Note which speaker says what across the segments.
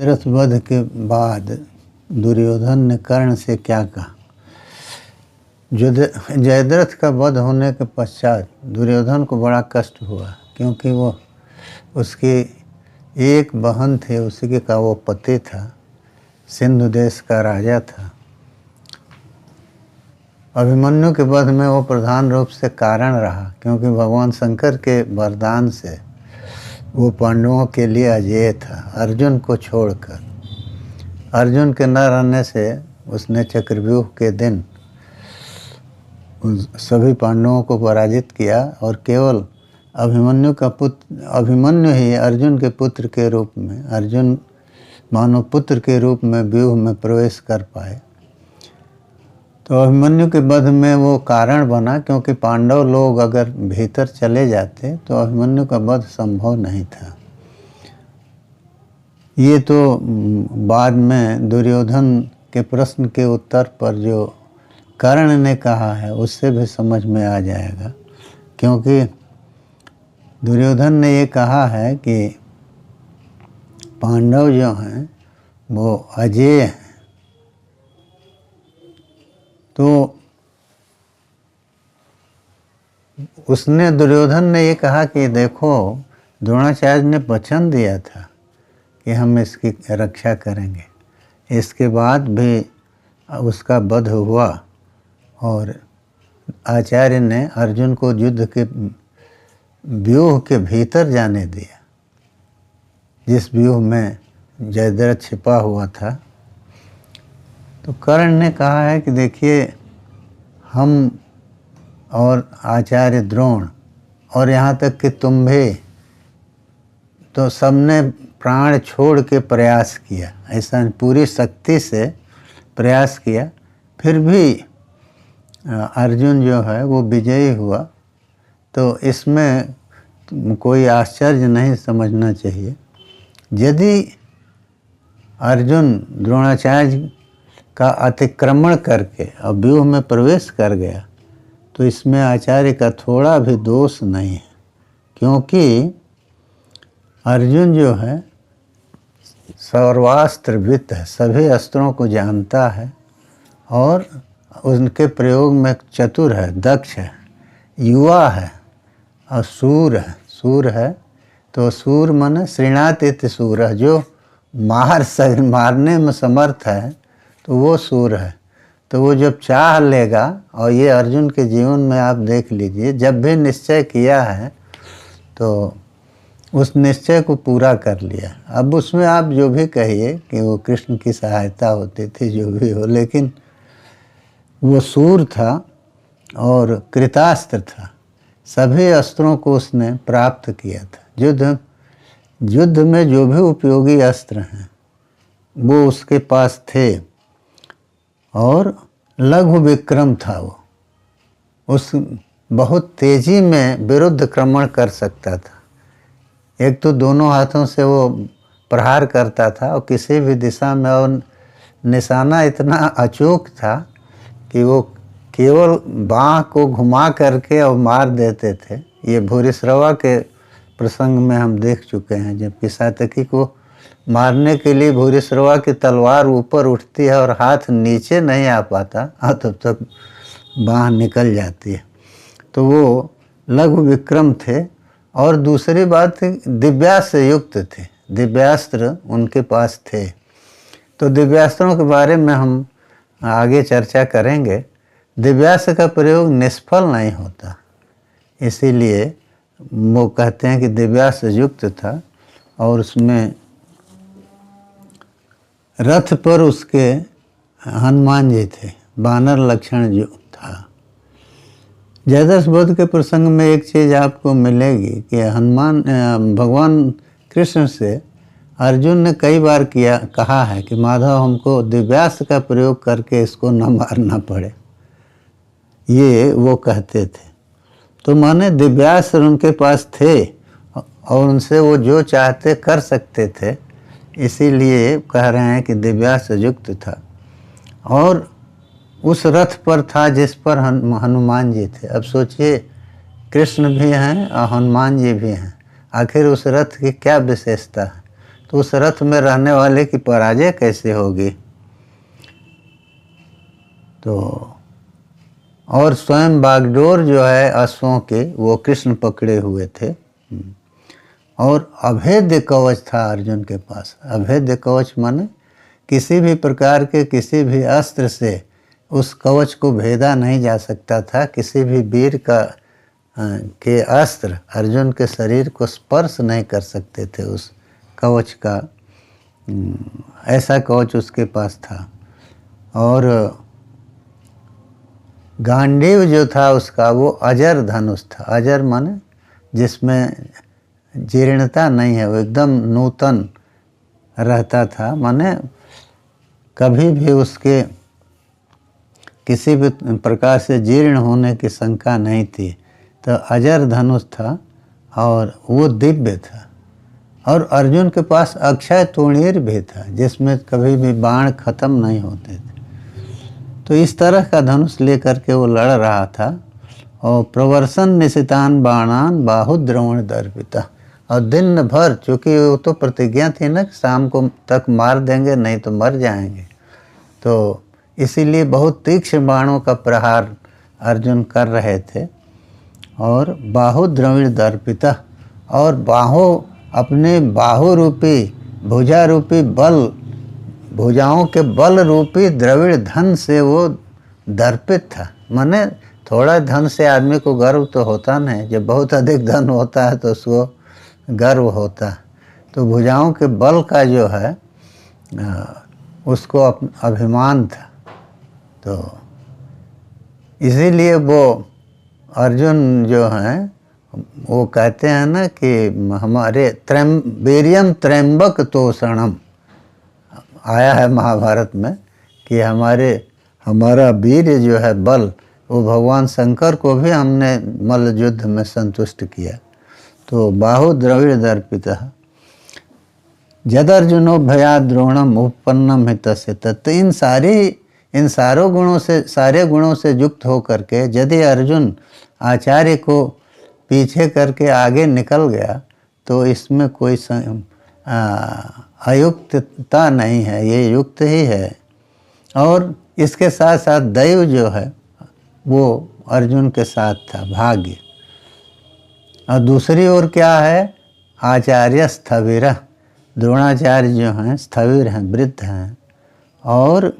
Speaker 1: रथवध के बाद दुर्योधन ने कर्ण से क्या कहा। जयद्रथ का वध होने के पश्चात दुर्योधन को बड़ा कष्ट हुआ, क्योंकि वो उसकी एक बहन थे, उसी का वो पति था, सिंधु देश का राजा था। अभिमन्यु के वध में वो प्रधान रूप से कारण रहा, क्योंकि भगवान शंकर के वरदान से वो पांडवों के लिए अजेय था। अर्जुन को छोड़कर, अर्जुन के न रहने से उसने चक्रव्यूह के दिन उन सभी पांडवों को पराजित किया और केवल अभिमन्यु का पुत्र, अभिमन्यु ही अर्जुन के पुत्र के रूप में, अर्जुन मानव पुत्र के रूप में व्यूह में प्रवेश कर पाए। तो अभिमन्यु के वध में वो कारण बना, क्योंकि पांडव लोग अगर भीतर चले जाते तो अभिमन्यु का वध संभव नहीं था। ये तो बाद में दुर्योधन के प्रश्न के उत्तर पर जो कर्ण ने कहा है उससे भी समझ में आ जाएगा, क्योंकि दुर्योधन ने ये कहा है कि पांडव जो हैं वो अजेय हैं। तो उसने, दुर्योधन ने ये कहा कि देखो, द्रोणाचार्य ने वचन दिया था कि हम इसकी रक्षा करेंगे, इसके बाद भी उसका वध हुआ और आचार्य ने अर्जुन को युद्ध के व्यूह के भीतर जाने दिया, जिस व्यूह में जयद्रथ छिपा हुआ था। तो कर्ण ने कहा है कि देखिए, हम और आचार्य द्रोण और यहाँ तक कि तुम भी, तो सबने प्राण छोड़ के प्रयास किया, ऐसा पूरी शक्ति से प्रयास किया, फिर भी अर्जुन जो है वो विजयी हुआ। तो इसमें कोई आश्चर्य नहीं समझना चाहिए। यदि अर्जुन द्रोणाचार्य का अतिक्रमण करके और व्यूह में प्रवेश कर गया तो इसमें आचार्य का थोड़ा भी दोष नहीं है, क्योंकि अर्जुन जो है सर्वास्त्रविद है, सभी अस्त्रों को जानता है और उनके प्रयोग में चतुर है, दक्ष है, युवा है और सूर है। सूर है तो सूर माने श्रीणात इति सूर है, जो मारने में समर्थ है, तो वो सूर है। तो वो जब चाह लेगा, और ये अर्जुन के जीवन में आप देख लीजिए, जब भी निश्चय किया है तो उस निश्चय को पूरा कर लिया। अब उसमें आप जो भी कहिए कि वो कृष्ण की सहायता होती थी, जो भी हो, लेकिन वो सूर था और कृतास्त्र था, सभी अस्त्रों को उसने प्राप्त किया था। युद्ध में जो भी उपयोगी अस्त्र हैं वो उसके पास थे, और लघु विक्रम था वो, उस बहुत तेजी में विरुद्ध क्रमण कर सकता था। एक तो दोनों हाथों से वो प्रहार करता था और किसी भी दिशा में, और निशाना इतना अचूक था कि वो केवल बाँह को घुमा करके और मार देते थे। ये भूरिश्रवा के प्रसंग में हम देख चुके हैं, जबकि सात्यकी को मारने के लिए भूरिश्रवा की तलवार ऊपर उठती है और हाथ नीचे नहीं आ पाता, तब तक बाँह निकल जाती है। तो वो लघु विक्रम थे, और दूसरी बात दिव्यास्त्र से युक्त थे, दिव्यास्त्र उनके पास थे। तो दिव्यास्त्रों के बारे में हम आगे चर्चा करेंगे। दिव्यास्त्र का प्रयोग निष्फल नहीं होता, इसीलिए वो कहते हैं कि दिव्यास्त्र युक्त था। और उसमें रथ पर उसके हनुमान जी थे, वानर लक्षण जो था। जयद्रथ वध के प्रसंग में एक चीज़ आपको मिलेगी कि भगवान कृष्ण से अर्जुन ने कई बार कहा है कि माधव, हमको दिव्यास्त्र का प्रयोग करके इसको न मारना पड़े, ये वो कहते थे। तो माने दिव्यास्त्र उनके पास थे और उनसे वो जो चाहते कर सकते थे, इसीलिए कह रहे हैं कि दिव्यास्त्र युक्त था। और उस रथ पर था जिस पर हनुमान जी थे। अब सोचिए, कृष्ण भी हैं और हनुमान जी भी हैं, आखिर उस रथ की क्या विशेषता है? तो उस रथ में रहने वाले की पराजय कैसे होगी। तो और स्वयं बागडोर जो है अश्वों के, वो कृष्ण पकड़े हुए थे। और अभेद्य कवच था अर्जुन के पास। अभेद्य कवच माने किसी भी प्रकार के किसी भी अस्त्र से उस कवच को भेदा नहीं जा सकता था। किसी भी वीर का के अस्त्र अर्जुन के शरीर को स्पर्श नहीं कर सकते थे उस कवच का। ऐसा कवच उसके पास था। और गांडीव जो था उसका, वो अजर धनुष था। अजर माने जिसमें जीर्णता नहीं है, वो एकदम नूतन रहता था। माने कभी भी उसके किसी भी प्रकार से जीर्ण होने की शंका नहीं थी। तो अजर धनुष था और वो दिव्य था। और अर्जुन के पास अक्षय तूणीर भी था, जिसमें कभी भी बाण खत्म नहीं होते थे। तो इस तरह का धनुष लेकर के वो लड़ रहा था। और प्रवर्सन निशितान बाणान बाहुद्रवण दर्पिता। और दिन भर, चूँकि वो तो प्रतिज्ञा थी ना कि शाम को तक मार देंगे, नहीं तो मर जाएंगे, तो इसीलिए बहुत तीक्ष्ण बाणों का प्रहार अर्जुन कर रहे थे। और बाहुद्रविण दर्पिता, और बाहों, अपने बाहु रूपी, भुजा रूपी बल, भुजाओं के बल रूपी द्रविड़ धन से वो दर्पित था। माने थोड़ा धन से आदमी को गर्व तो होता नहीं, जब बहुत अधिक धन होता है तो उसको गर्व होता है। तो भुजाओं के बल का जो है उसको अभिमान था। तो इसीलिए वो अर्जुन जो हैं वो कहते हैं ना कि हमारे वीर्यम त्र्यंबक तोषणम आया है महाभारत में, कि हमारा वीर्य जो है बल, वो भगवान शंकर को भी हमने मल्ल युद्ध में संतुष्ट किया। तो बाहु द्रविड़ दर्पिता जदर्जुनो भया द्रोणम उपपन्नम हितस्य तत्। इन सारे गुणों से युक्त होकर के यदि अर्जुन आचार्य को पीछे करके आगे निकल गया तो इसमें कोई अयुक्तता नहीं है, ये युक्त ही है। और इसके साथ साथ दैव जो है वो अर्जुन के साथ था, भाग्य। और दूसरी ओर क्या है, आचार्य स्थविर, द्रोणाचार्य जो हैं स्थविर हैं, वृद्ध हैं। और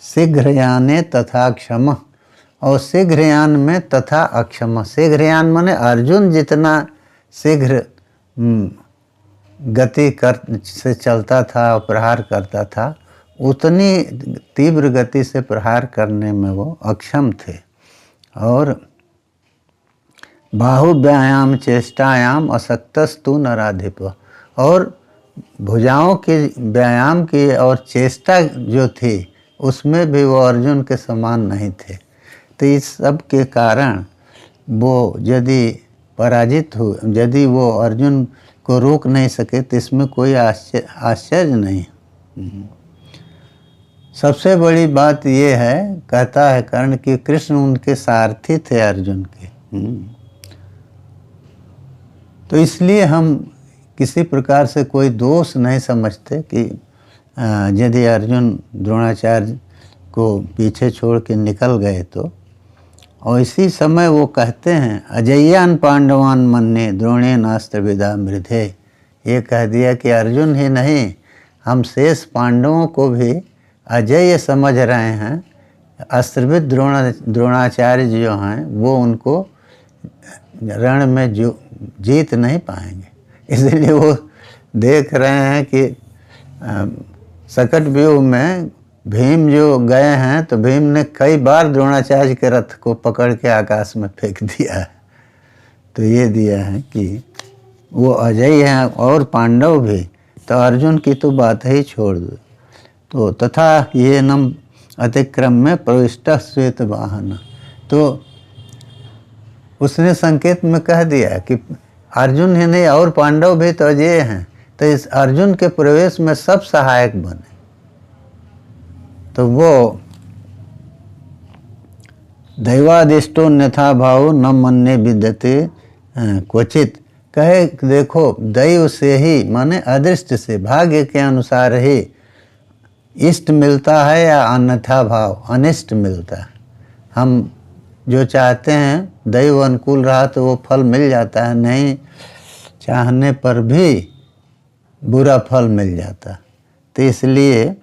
Speaker 1: शीघ्रयाने तथा क्षम, और शीघ्रयान में तथा अक्षम। शीघ्रयान माने अर्जुन जितना शीघ्र गति से चलता था और प्रहार करता था, उतनी तीव्र गति से प्रहार करने में वो अक्षम थे। और बाहु व्यायाम चेष्टायाम असक्तस्तु नराधिप, और भुजाओं के व्यायाम की और चेष्टा जो थी उसमें भी वो अर्जुन के समान नहीं थे। तो इस सब के कारण वो यदि पराजित हो, यदि वो अर्जुन को रोक नहीं सके तो इसमें कोई आश्चर्य नहीं। सबसे बड़ी बात ये है, कहता है कर्ण, कि कृष्ण उनके सारथी थे अर्जुन के। तो इसलिए हम किसी प्रकार से कोई दोष नहीं समझते कि यदि अर्जुन द्रोणाचार्य को पीछे छोड़ के निकल गए तो। और इसी समय वो कहते हैं अजय्यान पांडवान मन्ये द्रोणे नास्त्र विदा मृधे। ये कह दिया कि अर्जुन ही नहीं, हम शेष पांडवों को भी अजय समझ रहे हैं। अस्त्रविद द्रोणाचार्य जो हैं वो उनको रण में जीत नहीं पाएंगे। इसलिए वो देख रहे हैं कि सकट व्यूह में भीम जो गए हैं तो भीम ने कई बार द्रोणाचार्य के रथ को पकड़ के आकाश में फेंक दिया है। तो ये दिया है कि वो अजय हैं और पांडव भी, तो अर्जुन की तो बात ही छोड़ दो। तो तथा ये नम अतिक्रम में प्रविष्ट श्वेत वाहन, तो उसने संकेत में कह दिया कि अर्जुन ही नहीं और पांडव भी तो अजय हैं, तो इस अर्जुन के प्रवेश में सब सहायक बने। तो वो दैवादिष्टो अन्यथा भाव न मन्ये विद्यते क्वचित, कहे देखो दैव से ही माने अदृष्ट से, भाग्य के अनुसार ही इष्ट मिलता है या अन्यथा भाव अनिष्ट मिलता है। हम जो चाहते हैं दैव अनुकूल रहा तो वो फल मिल जाता है, नहीं चाहने पर भी बुरा फल मिल जाता। तो इसलिए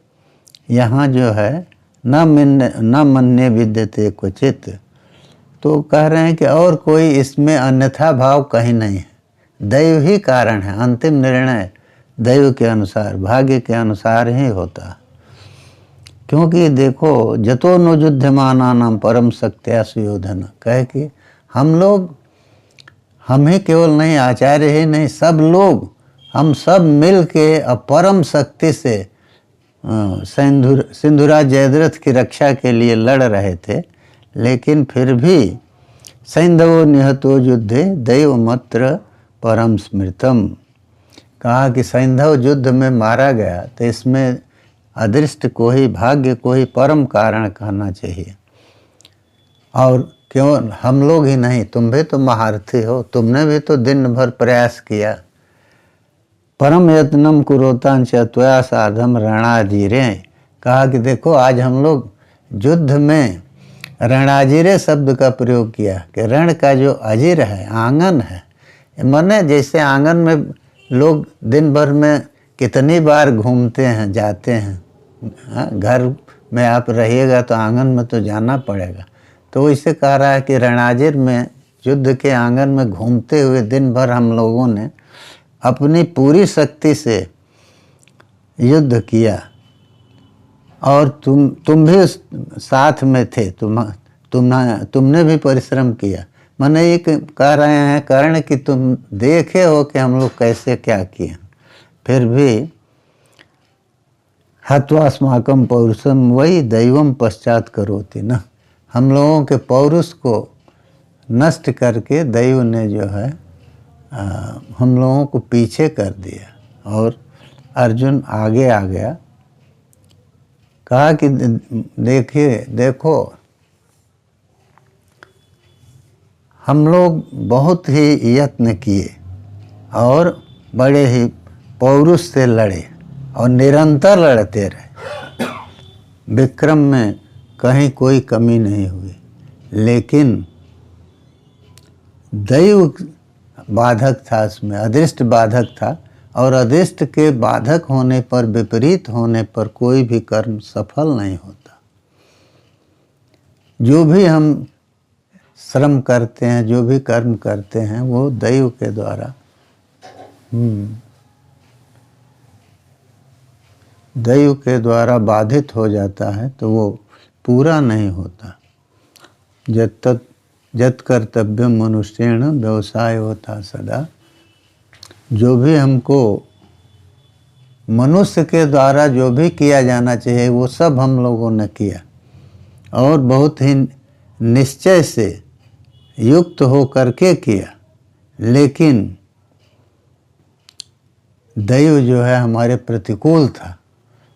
Speaker 1: यहाँ जो है न मन्ये विद्यते क्वचित, तो कह रहे हैं कि और कोई इसमें अन्यथा भाव कहीं नहीं है, दैव ही कारण है। अंतिम निर्णय दैव के अनुसार, भाग्य के अनुसार ही होता है। क्योंकि देखो जतो नो युध्यमानानां परम शक्त्या सुयोधन, कहे कि हम ही केवल नहीं, आचार्य ही नहीं, सब लोग, हम सब मिल के परम शक्ति से सिंधुराज जयद्रथ की रक्षा के लिए लड़ रहे थे। लेकिन फिर भी सैंधवो निहतो युद्धे दैवमत्र परम स्मृतम, कहा कि सैंधव युद्ध में मारा गया, तो इसमें अदृष्ट को ही, भाग्य को ही परम कारण कहना चाहिए। और क्यों हम लोग ही नहीं, तुम भी तो महारथी हो, तुमने भी तो दिन भर प्रयास किया। परम यत्नम कुरोतांच त्वया साधम रणाजीरे, कहा कि देखो आज हम लोग युद्ध में रणाजीरे शब्द का प्रयोग किया कि रण का जो अजीर है, आंगन है, माने जैसे आंगन में लोग दिन भर में कितनी बार घूमते हैं, जाते हैं। घर में आप रहिएगा तो आंगन में तो जाना पड़ेगा, तो इसे कह रहा है कि रणाजीर में, युद्ध के आंगन में घूमते हुए दिन भर हम लोगों ने अपनी पूरी शक्ति से युद्ध किया, और तुम भी साथ में थे, तुमने भी परिश्रम किया। माने ये कह रहे हैं कर्ण कि तुम देखे हो कि हम लोग कैसे क्या किए, फिर भी हत्वास्माकम पौरुषम वही दैवम पश्चात करोति न, हम लोगों के पौरुष को नष्ट करके दैव ने जो है हम लोगों को पीछे कर दिया और अर्जुन आगे आ गया। कहा कि देखो हम लोग बहुत ही यत्न किए और बड़े ही पौरुष से लड़े और निरंतर लड़ते रहे, विक्रम में कहीं कोई कमी नहीं हुई, लेकिन दैव बाधक था, उसमें अदृष्ट बाधक था, और अदृष्ट के बाधक होने पर, विपरीत होने पर कोई भी कर्म सफल नहीं होता। जो भी हम श्रम करते हैं, जो भी कर्म करते हैं, वो दैव के द्वारा दैव के द्वारा बाधित हो जाता है, तो वो पूरा नहीं होता। जत कर्तव्यम मनुष्येण व्यवसाय होता सदा, जो भी हमको मनुष्य के द्वारा जो भी किया जाना चाहिए वो सब हम लोगों ने किया, और बहुत ही निश्चय से युक्त हो करके किया। लेकिन दैव जो है हमारे प्रतिकूल था,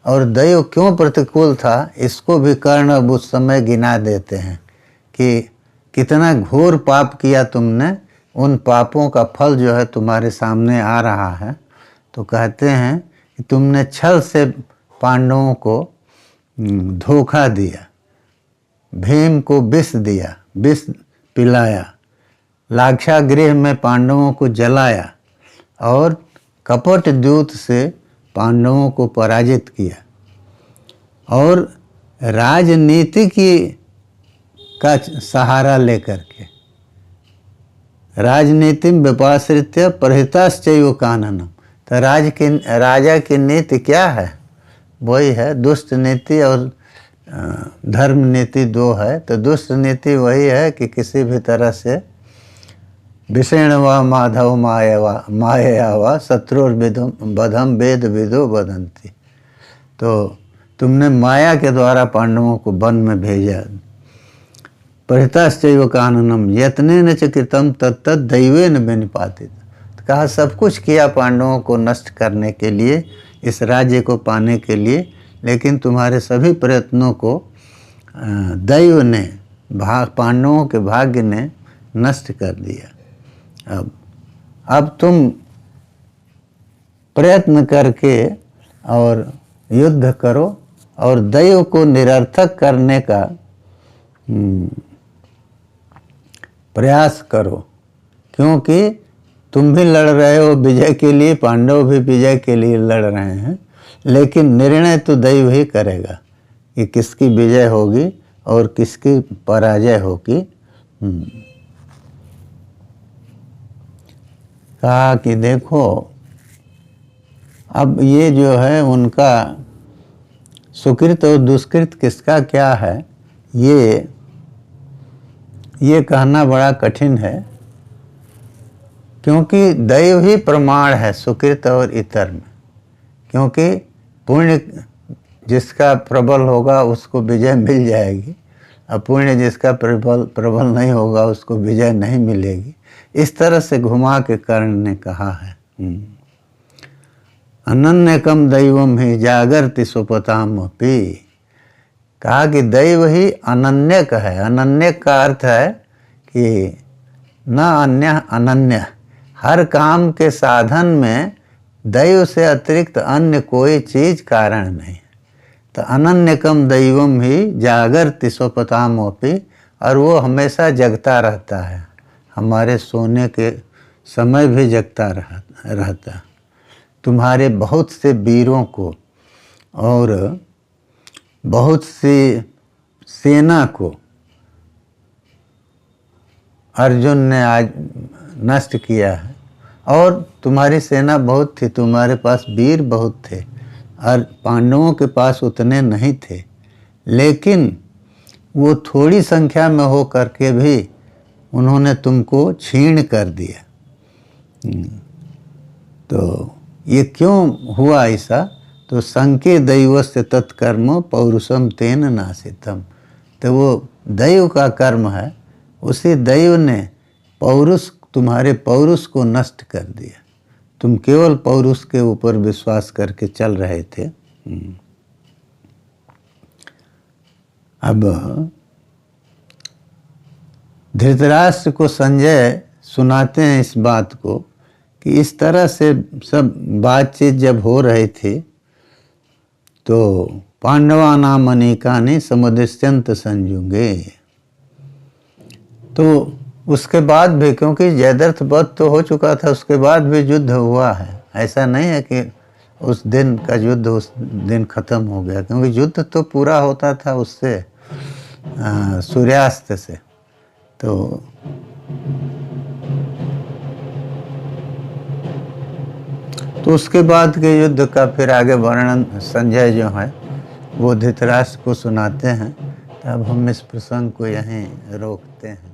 Speaker 1: और दैव क्यों प्रतिकूल था इसको भी कर्ण अब उस समय गिना देते हैं कि कितना घोर पाप किया तुमने, उन पापों का फल जो है तुम्हारे सामने आ रहा है। तो कहते हैं कि तुमने छल से पांडवों को धोखा दिया, भीम को विष दिया, विष पिलाया, लाक्षागृह में पांडवों को जलाया, और कपट दूत से पांडवों को पराजित किया, और राजनीति का सहारा लेकर के राजनीति में विपाश्रित्य प्रहिताश्चैव काननम, तो राजा की नीति क्या है? वही है दुष्ट नीति और धर्म नीति दो है। तो दुष्ट नीति वही है कि किसी भी तरह से विषेण व माधव माया व शत्रुर्वधम वेद विदो वदंती, तो तुमने माया के द्वारा पांडवों को वन में भेजा। परिताश्चैव काननम यत्नेन च कृतं तत्त दैवेन विनिपातित, तो कहा सब कुछ किया पांडवों को नष्ट करने के लिए, इस राज्य को पाने के लिए, लेकिन तुम्हारे सभी प्रयत्नों को दैव ने, पांडवों के भाग्य ने नष्ट कर दिया। अब अब तुम प्रयत्न करके और युद्ध करो और दैव को निरर्थक करने का प्रयास करो, क्योंकि तुम भी लड़ रहे हो विजय के लिए, पांडव भी विजय के लिए लड़ रहे हैं, लेकिन निर्णय तो दैव ही करेगा कि किसकी विजय होगी और किसकी पराजय होगी। कहा कि देखो अब ये जो है उनका सुकृत और दुष्कृत किसका क्या है, ये कहना बड़ा कठिन है, क्योंकि दैव ही प्रमाण है सुकृत और इतर में। क्योंकि पुण्य जिसका प्रबल होगा उसको विजय मिल जाएगी, अपुण्य जिसका प्रबल नहीं होगा उसको विजय नहीं मिलेगी। इस तरह से घुमा के कर्ण ने कहा है। अनन्यकम दैवम ही जागरति सुपताम अपि। कहा कि दैव ही अनन्यक है। अनन्यक का अर्थ है कि न अन्य अनन्य, हर काम के साधन में दैव से अतिरिक्त अन्य कोई चीज कारण नहीं। तो अनन्यकम दैवम ही जागरति स्वपताम अपि, और वो हमेशा जगता रहता है, हमारे सोने के समय भी जगता रहता। तुम्हारे बहुत से वीरों को और बहुत सी सेना को अर्जुन ने आज नष्ट किया है, और तुम्हारी सेना बहुत थी, तुम्हारे पास वीर बहुत थे, और पांडवों के पास उतने नहीं थे, लेकिन वो थोड़ी संख्या में हो करके भी उन्होंने तुमको छीण कर दिया। तो ये क्यों हुआ ऐसा? तो संके दैवस्य तत्कर्म पौरुषम तेन नासितम। तो वो दैव का कर्म है, उसी दैव ने पौरुष, तुम्हारे पौरुष को नष्ट कर दिया। तुम केवल पौरुष के ऊपर विश्वास करके चल रहे थे। अब धृतराष्ट्र को संजय सुनाते हैं इस बात को कि इस तरह से सब बातचीत जब हो रही थी तो पांडवानाम अनेकानि समुदस्यन्त संयुगे। तो उसके बाद भी, क्योंकि जयद्रथ वध तो हो चुका था, उसके बाद भी युद्ध हुआ है। ऐसा नहीं है कि उस दिन का युद्ध उस दिन खत्म हो गया, क्योंकि युद्ध तो पूरा होता था उससे सूर्यास्त से। तो उसके बाद के युद्ध का फिर आगे वर्णन संजय जो है वो धृतराष्ट्र को सुनाते हैं। तब हम इस प्रसंग को यहीं रोकते हैं।